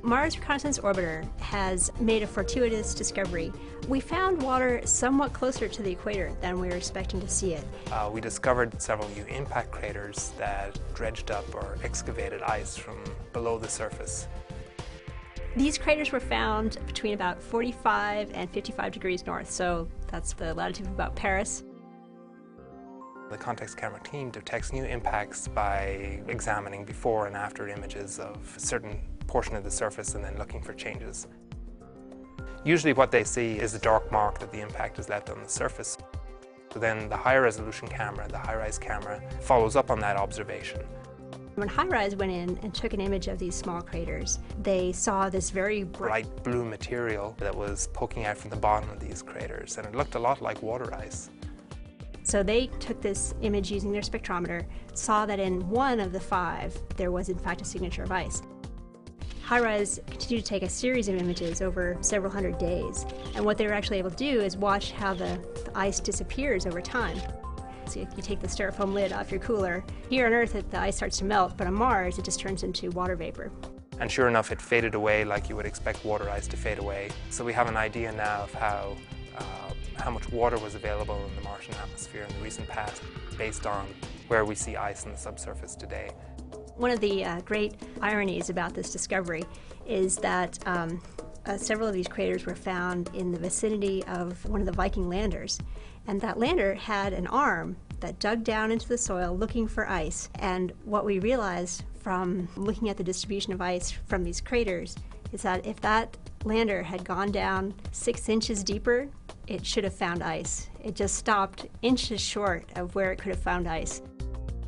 Mars Reconnaissance Orbiter has made a fortuitous discovery. We found water somewhat closer to the equator than we were expecting to see it. We discovered several new impact craters that dredged up or excavated ice from below the surface. These craters were found between about 45 and 55 degrees north, so that's the latitude of about Paris. The context camera team detects new impacts by examining before and after images of a certain portion of the surface and then looking for changes. Usually what they see is a dark mark that the impact has left on the surface. So then the higher resolution camera, the high-res camera, follows up on that observation. When HiRise went in and took an image of these small craters, they saw this very bright blue material that was poking out from the bottom of these craters, and it looked a lot like water ice. So they took this image using their spectrometer, saw that in one of the 5 there was in fact a signature of ice. HiRise continued to take a series of images over several hundred days, and what they were actually able to do is watch how the ice disappears over time. So if you take the styrofoam lid off your cooler, here on Earth the ice starts to melt, but on Mars it just turns into water vapor. And sure enough, it faded away like you would expect water ice to fade away. So we have an idea now of how much water was available in the Martian atmosphere in the recent past based on where we see ice in the subsurface today. One of the great ironies about this discovery is that several of these craters were found in the vicinity of one of the Viking landers. And that lander had an arm that dug down into the soil looking for ice. And what we realized from looking at the distribution of ice from these craters is that if that lander had gone down 6 inches deeper, it should have found ice. It just stopped inches short of where it could have found ice.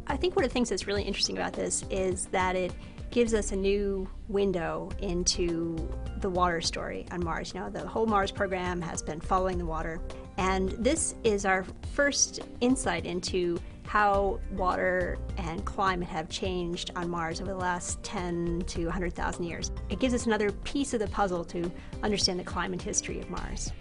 I think one of the things that's really interesting about this is that it gives us a new window into the water story on Mars. You know, the whole Mars program has been following the water, and this is our first insight into how water and climate have changed on Mars over the last 10 to 100,000 years. It gives us another piece of the puzzle to understand the climate history of Mars.